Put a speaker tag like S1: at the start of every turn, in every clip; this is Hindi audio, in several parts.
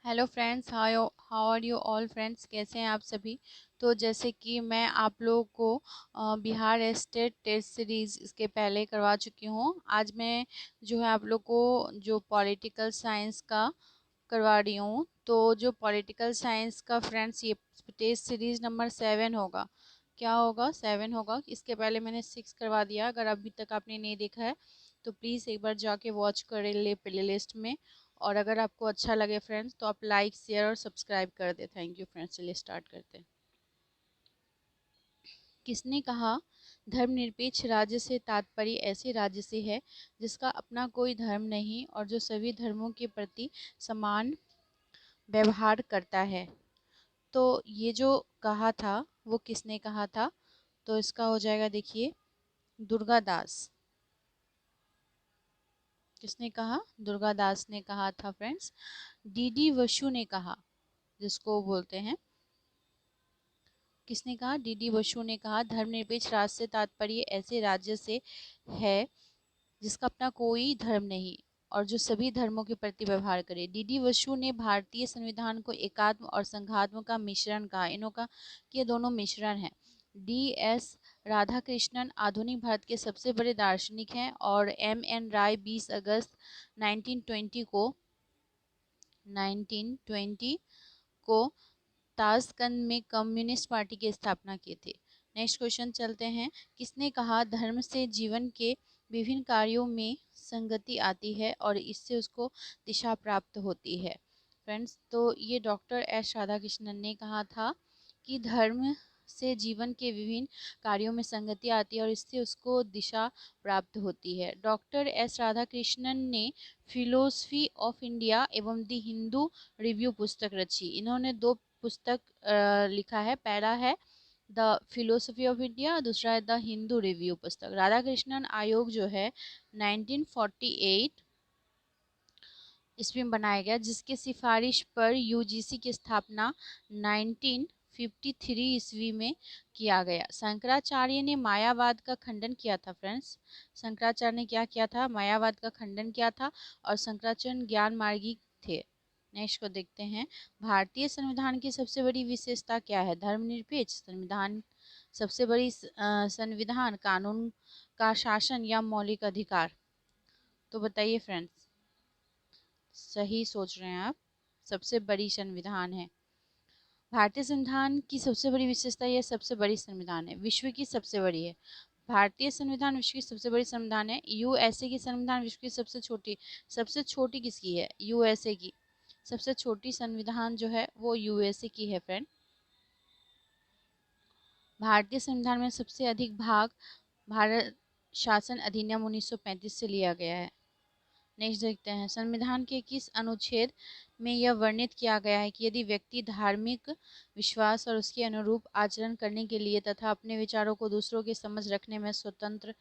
S1: Hello friends, how are you all friends. कैसे हैं आप सभी। तो जैसे कि मैं आप लोगों को बिहार स्टेट टेस्ट सीरीज़ इसके पहले करवा चुकी हूँ। आज मैं जो है आप लोग को जो पॉलिटिकल साइंस का करवा रही हूँ। तो जो पॉलिटिकल साइंस का फ्रेंड्स ये टेस्ट सीरीज़ नंबर 7 होगा। क्या होगा? 7 होगा। इसके पहले मैंने 6 करवा दिया। अगर अभी तक आपने नहीं देखा है तो प्लीज़ एक बार जाके वॉच कर ले प्ले लिस्ट में। और अगर आपको अच्छा लगे फ्रेंड्स तो आप लाइक शेयर और सब्सक्राइब कर दे। Thank you friends. चलिए स्टार्ट करते हैं। किसने कहा धर्मनिरपेक्ष राज्य से तात्पर्य ऐसे राज्य से है जिसका अपना कोई धर्म नहीं और जो सभी धर्मों के प्रति समान व्यवहार करता है। तो ये जो कहा था वो किसने कहा था? तो इसका हो जाएगा, देखिए, दुर्गादास। किसने कहा? दुर्गादास ने कहा था फ्रेंड्स। डीडी वसु ने कहा, जिसको बोलते हैं, किसने कहा? डीडी बसु ने कहा धर्मनिरपेक्ष राज्य से तात्पर्य ऐसे राज्य से है जिसका अपना कोई धर्म नहीं और जो सभी धर्मों के प्रति व्यवहार करे। डीडी बसु ने भारतीय संविधान को एकात्म और संघात्म का मिश्रण कहा। इनों का ये दोनों मिश्रण है। डी एस राधाकृष्णन आधुनिक भारत के सबसे बड़े दार्शनिक हैं और एम एन राय 20 अगस्त 1920 को ताशकंद में कम्युनिस्ट पार्टी की स्थापना की थी। नेक्स्ट क्वेश्चन चलते हैं। किसने कहा धर्म से जीवन के विभिन्न कार्यों में संगति आती है और इससे उसको दिशा प्राप्त होती है? फ्रेंड्स, तो ये डॉक्टर एस राधाकृष्णन ने कहा था कि धर्म से जीवन के विभिन्न कार्यों में संगति आती है और इससे उसको दिशा प्राप्त होती है। डॉक्टर एस राधाकृष्णन ने फिलोसफी ऑफ इंडिया एवं द हिंदू रिव्यू पुस्तक रची। इन्होंने दो पुस्तक लिखा है। पहला है द फिलोसफी ऑफ इंडिया, दूसरा है द हिंदू रिव्यू पुस्तक। राधाकृष्णन आयोग जो है 1948 ईस्वी में बनाया गया, जिसके सिफारिश पर यूजीसी की स्थापना 1953 ईस्वी में किया गया। शंकराचार्य ने मायावाद का खंडन किया था फ्रेंड्स। शंकराचार्य ने क्या किया था? मायावाद का खंडन किया था और शंकराचार्य ज्ञान मार्गी थे। नेक्स्ट को देखते हैं। भारतीय संविधान की सबसे बड़ी विशेषता क्या है? धर्मनिरपेक्ष संविधान। सबसे बड़ी संविधान कानून का शासन या मौलिक अधिकार? तो बताइए फ्रेंड्स। सही सोच रहे हैं आप। सबसे बड़ी संविधान है। भारतीय संविधान की सबसे बड़ी विशेषता यह सबसे बड़ी संविधान है, विश्व की सबसे बड़ी है। भारतीय संविधान विश्व की सबसे बड़ी संविधान है। यूएसए की संविधान विश्व की सबसे छोटी किसकी है? यूएसए की। सबसे छोटी संविधान जो है वो यूएसए की है फ्रेंड। भारतीय संविधान में सबसे अधिक भाग भारत शासन अधिनियम 1935 से लिया गया है। नेक्स्ट देखते हैं। संविधान के किस अनुच्छेद में यह वर्णित किया गया है कि यदि व्यक्ति धार्मिक विश्वास और उसके अनुरूप आचरण करने के लिए तथा अपने विचारों को दूसरों के समझ रखने में स्वतंत्र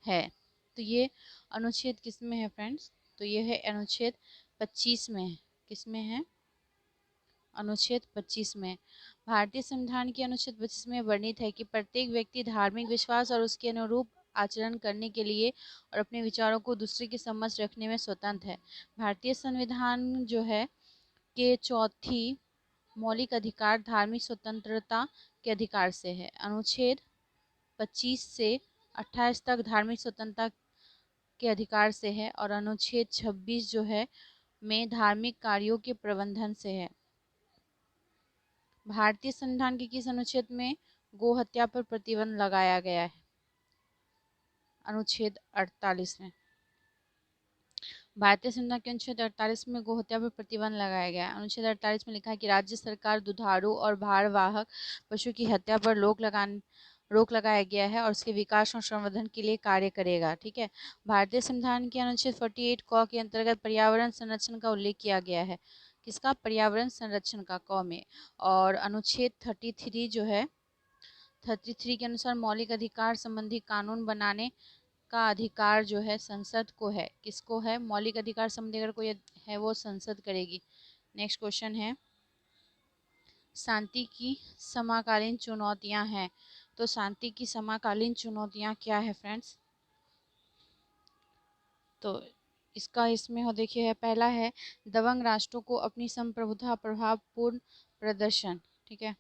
S1: है? तो ये अनुच्छेद किस में है फ्रेंड्स? तो ये है अनुच्छेद 25 में है। किस में है? अनुच्छेद 25 में। भारतीय संविधान के अनुच्छेद 25 में वर्णित है कि प्रत्येक व्यक्ति धार्मिक विश्वास और उसके अनुरूप आचरण करने के लिए और अपने विचारों को दूसरे की समझ रखने में स्वतंत्र है। भारतीय संविधान जो है के चौथी मौलिक अधिकार धार्मिक स्वतंत्रता के अधिकार से है। अनुच्छेद 25 से 28 तक धार्मिक स्वतंत्रता के अधिकार से है और अनुच्छेद 26 जो है में धार्मिक कार्यों के प्रबंधन से है। भारतीय संविधान के किस अनुच्छेद में गो हत्या पर प्रतिबंध लगाया गया है? अनुच्छेद 48 में। भारतीय संविधान के अनुच्छेद 48 में गो हत्या पर प्रतिबंध लगाया गया है। अनुच्छेद 48 में लिखा है कि राज्य सरकार दुधारू और भारवाहक पशु की हत्या पर रोक लगाया गया है और उसके विकास और संवर्धन के लिए कार्य करेगा। ठीक है। भारतीय संविधान के अनुच्छेद 48 क के अंतर्गत पर्यावरण संरक्षण का उल्लेख किया गया है। किसका? पर्यावरण संरक्षण का, क में। और अनुच्छेद 33 जो है 33 के अनुसार मौलिक अधिकार संबंधी कानून बनाने का अधिकार जो है संसद को है। किसको है? मौलिक अधिकार संबंधी अगर कोई है वो संसद करेगी। नेक्स्ट क्वेश्चन है। शांति की समकालीन चुनौतियां हैं। तो शांति की समकालीन चुनौतियां क्या है फ्रेंड्स? तो इसका इसमें हो देखिए है, पहला है दबंग राष्ट्रों को अपनी संप्रभुता प्रभावपूर्ण प्रदर्शन। ठीक है,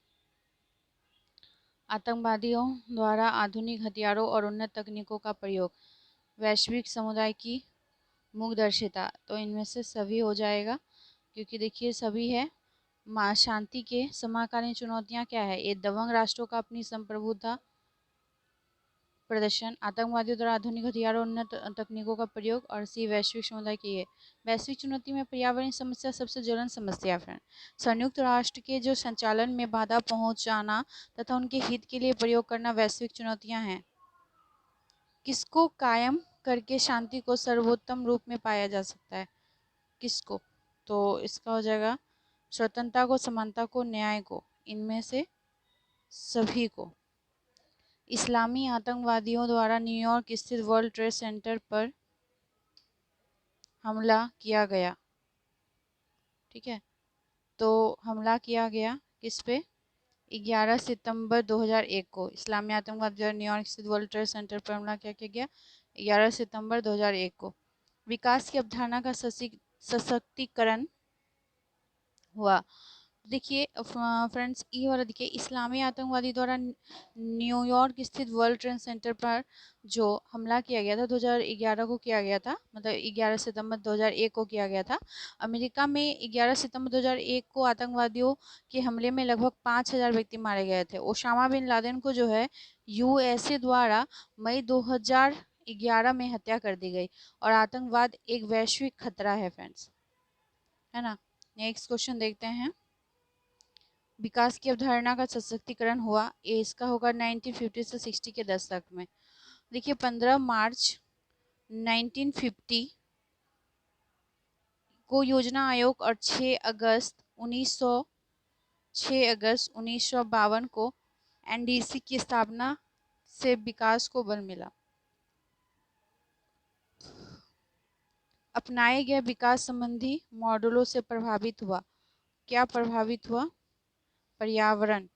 S1: आतंकवादियों द्वारा आधुनिक हथियारों और उन्नत तकनीकों का प्रयोग, वैश्विक समुदाय की मूकदर्शिता। तो इनमें से सभी हो जाएगा, क्योंकि देखिए सभी है। मां शांति के समकालीन चुनौतियां क्या है, ये दबंग राष्ट्रों का अपनी संप्रभुता प्रदर्शन, आतंकवादियों द्वारा आधुनिक हथियारों और उन्नत तकनीकों का प्रयोग, और सी वैश्विक समुदाय की है। वैश्विक चुनौती में पर्यावरण समस्या सबसे ज्वलन समस्या है। संयुक्त राष्ट्र के जो संचालन में बाधा पहुंचाना तथा उनके हित के लिए प्रयोग करना वैश्विक चुनौतियां हैं। किसको कायम करके शांति को सर्वोत्तम रूप में पाया जा सकता है, किसको? तो इसका हो जाएगा स्वतंत्रता को, समानता को, न्याय को, इनमें से सभी को। इस्लामी आतंकवादियों द्वारा न्यूयॉर्क स्थित वर्ल्ड ट्रेड सेंटर पर हमला किया गया। ठीक है, तो हमला किया गया किस पे? 11 सितंबर 2001 को इस्लामी आतंकवाद द्वारा न्यूयॉर्क स्थित वर्ल्ड ट्रेड सेंटर पर हमला क्या किया गया? 11 सितंबर 2001 को। विकास की अवधारणा का सशक्तिकरण हुआ। देखिए फ्रेंड्स, ये वाला देखिए, इस्लामी आतंकवादी द्वारा न्यूयॉर्क स्थित वर्ल्ड ट्रेड सेंटर पर जो हमला किया गया था 2011 को किया गया था, मतलब 11 सितंबर 2001 को किया गया था। अमेरिका में 11 सितंबर 2001 को आतंकवादियों के हमले में लगभग 5000 व्यक्ति मारे गए थे। ओसामा बिन लादेन को जो है यूएसए द्वारा मई 2011 में हत्या कर दी गई, और आतंकवाद एक वैश्विक खतरा है फ्रेंड्स, है ना। नेक्स्ट क्वेश्चन देखते हैं। विकास की अवधारणा का सशक्तिकरण हुआ, ये इसका होगा 1950 से 60 के दशक में। देखिए 15 मार्च 1950 को योजना आयोग और 6 अगस्त 1952 को एनडीसी की स्थापना से विकास को बल मिला। अपनाए गए विकास संबंधी मॉडलों से प्रभावित हुआ, क्या प्रभावित हुआ? पर्यावरण।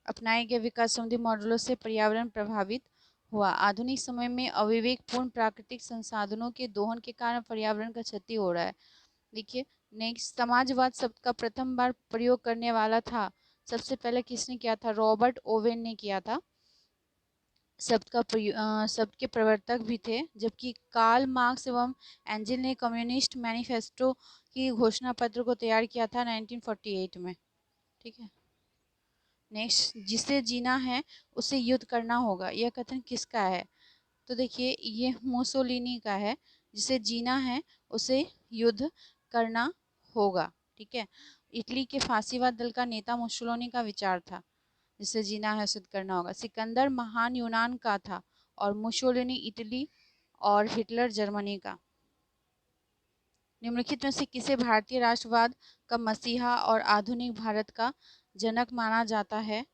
S1: अपनाए गए विकास संबंधी मॉडलों से पर्यावरण प्रभावित हुआ। आधुनिक समय में अविवेकपूर्ण प्राकृतिक संसाधनों के दोहन के कारण पर्यावरण का क्षति हो रहा है। देखिए नेक्स्ट, समाजवाद शब्द का प्रथम बार प्रयोग करने वाला था, सबसे पहले किसने किया था? रॉबर्ट ओवेन ने किया था। शब्द के प्रवर्तक भी थे, जबकि कार्ल मार्क्स एवं एंजेल ने कम्युनिस्ट मैनिफेस्टो की घोषणा पत्र को तैयार किया था 1948 में। ठीक है, नेक्स्ट, जिसे जीना है उसे युद्ध करना होगा, यह कथन किसका है? तो देखिए ये मुसोलिनी का है, जिसे जीना है उसे युद्ध करना होगा। ठीक है, इटली के फांसीवाद दल का नेता मुसोलिनी का विचार था, जिसे जीना है उसे युद्ध करना होगा। सिकंदर महान यूनान का था, और मुसोलिनी इटली, और हिटलर जर्मनी का। निम्नलिखित में से किसे भारतीय राष्ट्रवाद का मसीहा और आधुनिक भारत का जनक माना जाता है?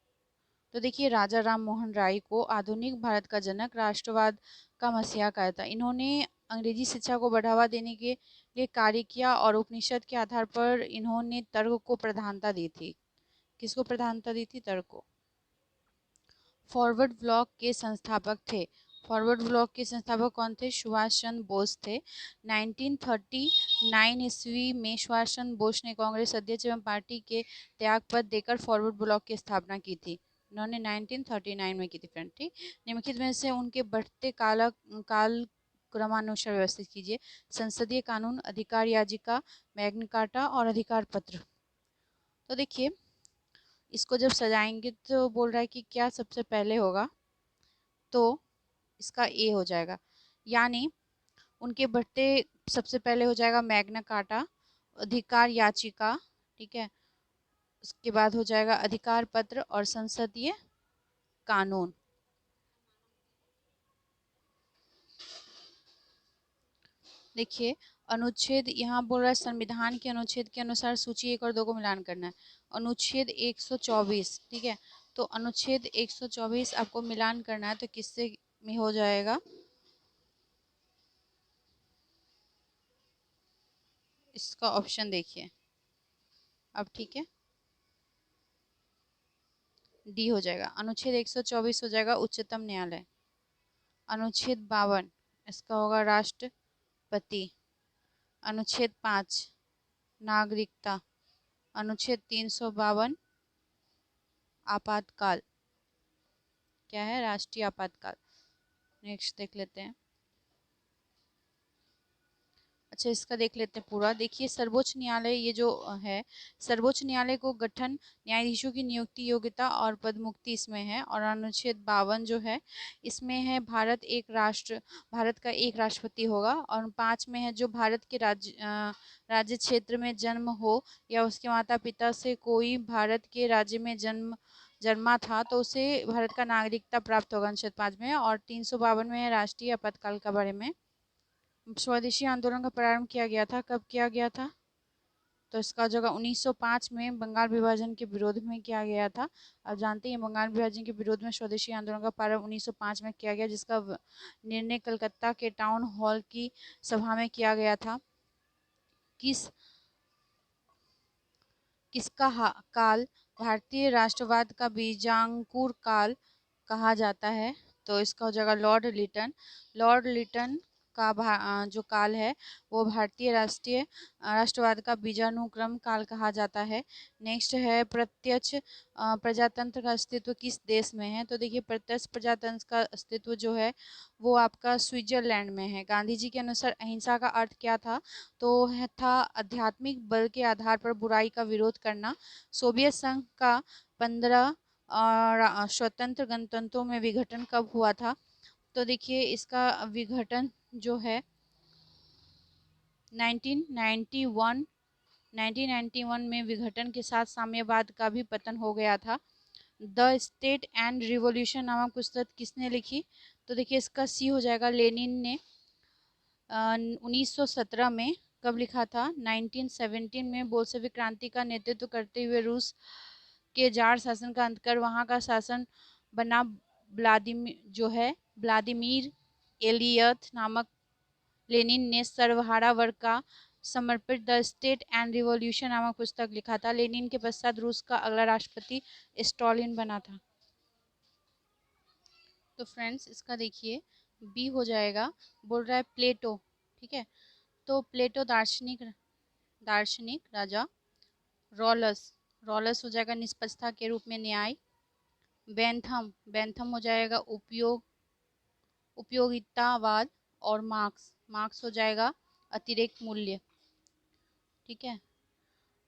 S1: तो देखिए राजा राम मोहन राय को आधुनिक भारत का जनक, राष्ट्रवाद का मसीहा कहा था। इन्होंने अंग्रेजी शिक्षा को बढ़ावा देने के लिए कार्य किया, और उपनिषद के आधार पर इन्होंने तर्क को प्रधानता दी थी। किसको प्रधानता दी थी? तर्क को। फॉरवर्ड ब्लॉक के संस्थापक थे। फॉरवर्ड ब्लॉक के संस्थापक कौन थे? सुभाष चंद्र बोस थे। 1939 ईस्वी में सुभाष चंद्र बोस ने कांग्रेस अध्यक्ष एवं पार्टी के त्यागपत्र देकर फॉरवर्ड ब्लॉक की स्थापना की थी। इन्होंने 1939 में की थी फ्रेंड। ठीक, निम्नलिखित में से उनके बढ़ते काल क्रमानुसार व्यवस्थित कीजिए। संसदीय कानून, अधिकार याचिका, मैग्ना कार्टा और अधिकार पत्र। तो देखिए इसको जब सजाएंगे तो बोल रहा है कि क्या सबसे पहले होगा, तो इसका ए हो जाएगा, यानी उनके बढ़ते सबसे पहले हो जाएगा मैग्ना कार्टा, अधिकार याचिका। ठीक है, उसके बाद हो जाएगा अधिकार पत्र और संसदीय कानून। देखिए अनुच्छेद यहाँ बोल रहा है संविधान के अनुच्छेद के अनुसार सूची 1 और 2 को मिलान करना है। अनुच्छेद 124, ठीक है, तो अनुच्छेद 124 आपको मिलान करना है, तो किससे में हो जाएगा? इसका ऑप्शन देखिए अब। ठीक है, डी हो जाएगा। अनुच्छेद 124 हो जाएगा उच्चतम न्यायालय। अनुच्छेद 52 इसका होगा राष्ट्रपति। अनुच्छेद 5 नागरिकता। अनुच्छेद 352 आपातकाल। क्या है? राष्ट्रीय आपातकाल। नेक्स्ट देख लेते हैं। अच्छा, इसका देख लेते हैं पूरा। देखिए, सर्वोच्च न्यायालय ये जो है, सर्वोच्च न्यायालय को गठन, न्यायाधीशों की नियुक्ति, योग्यता और पदमुक्ति इसमें है। और अनुच्छेद 52 जो है इसमें है भारत का एक राष्ट्रपति होगा। और 5 में है जो भारत के राज्य क्षेत्र में जन्म हो या उसके माता पिता से कोई भारत के राज्य में जन्मा था तो उसे भारत का नागरिकता प्राप्त होगा, अनुच्छेद 5 में। और 352 में है राष्ट्रीय आपातकाल के बारे में। स्वदेशी आंदोलन का प्रारंभ किया गया था, कब किया गया था? तो इसका जगह 1905 में बंगाल विभाजन के विरोध में किया गया था। आप जानते हैं बंगाल विभाजन के विरोध में स्वदेशी आंदोलन का प्रारंभ 1905 में किया गया, जिसका निर्णय कलकत्ता के टाउन हॉल की सभा में किया गया था। किसका काल भारतीय राष्ट्रवाद का बीजांकुर काल कहा जाता है? तो इसका हो जाएगा लॉर्ड लिटन। लॉर्ड लिटन का जो काल है वो भारतीय राष्ट्रवाद का बीजानुक्रम काल कहा जाता है। नेक्स्ट है प्रत्यक्ष प्रजातंत्र का अस्तित्व किस देश में है? तो देखिए, प्रत्यक्ष प्रजातंत्र का अस्तित्व जो है वो आपका स्विट्जरलैंड में है। गांधी जी के अनुसार अहिंसा का अर्थ क्या था? तो था आध्यात्मिक बल के आधार पर बुराई का विरोध करना। सोवियत संघ का 15 स्वतंत्र गणतंत्रों में विघटन कब हुआ था? तो देखिए, इसका विघटन जो है 1991 में विघटन के साथ साम्यवाद का भी पतन हो गया था। द स्टेट एंड रिवॉल्यूशन नामक पुस्तक किसने लिखी? तो देखिए, इसका सी हो जाएगा लेनिन ने। 1917 में। कब लिखा था? 1917 में बोल्शेविक क्रांति का नेतृत्व करते हुए रूस के जार शासन का अंत कर वहां का शासन बना व्लादिमीर एलियथ नामक लेनिन ने सर्वहारा वर्ग का समर्पित द स्टेट एंड रिवॉल्यूशन नामक पुस्तक लिखा था। लेनिन के पश्चात रूस का अगला राष्ट्रपति स्टालिन बना था। तो फ्रेंड्स, इसका देखिए बी हो जाएगा। बोल रहा है प्लेटो। ठीक है, तो प्लेटो दार्शनिक राजा। रॉलस हो जाएगा निष्पक्षता के रूप में न्याय। बेंथम हो जाएगा उपयोगितावाद। और मार्क्स हो जाएगा अतिरेक मूल्य। ठीक है,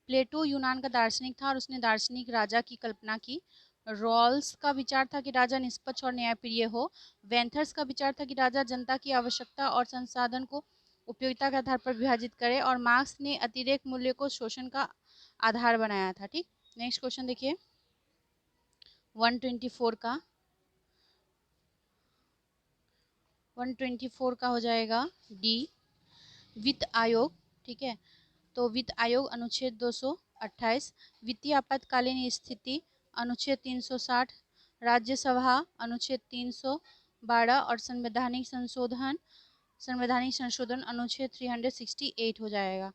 S1: प्लेटो यूनान का दार्शनिक था और उसने दार्शनिक राजा की कल्पना की। रॉल्स का विचार था कि राजा निष्पक्ष और न्यायप्रिय हो। वेंथर्स का विचार था कि राजा जनता की आवश्यकता और संसाधन को उपयोगिता के आधार पर विभाजित करे। और मार्क्स ने अतिरेक मूल्य को शोषण का आधार बनाया था। ठीक, नेक्स्ट क्वेश्चन देखिए 124 का। 124 का हो जाएगा डी, वित्त आयोग। ठीक है, तो वित्त आयोग अनुच्छेद 228। वित्तीय आपातकालीन स्थिति अनुच्छेद 360। राज्यसभा अनुच्छेद 312। और संवैधानिक संशोधन अनुच्छेद 368 हो जाएगा।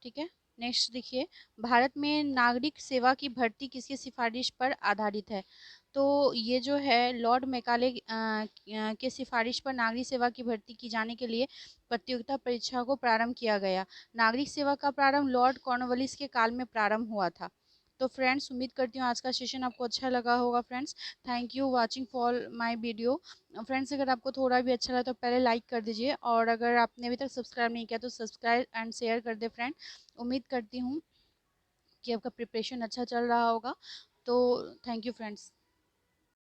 S1: ठीक है, नेक्स्ट देखिए, भारत में नागरिक सेवा की भर्ती किसकी सिफारिश पर आधारित है? तो ये जो है लॉर्ड मैकाले के सिफारिश पर नागरिक सेवा की भर्ती की जाने के लिए प्रतियोगिता परीक्षा को प्रारंभ किया गया। नागरिक सेवा का प्रारंभ लॉर्ड कॉर्नवालिस के काल में प्रारंभ हुआ था। तो फ्रेंड्स, उम्मीद करती हूँ आज का सेशन आपको अच्छा लगा होगा। Friends, thank you watching for my video. Friends, अगर आपको थोड़ा भी अच्छा लगा तो पहले लाइक कर दीजिए, और अगर आपने अभी तक सब्सक्राइब नहीं किया तो सब्सक्राइब एंड शेयर कर दे फ्रेंड। उम्मीद करती हूँ कि आपका प्रिपरेशन अच्छा चल रहा होगा। तो थैंक यू फ्रेंड्स।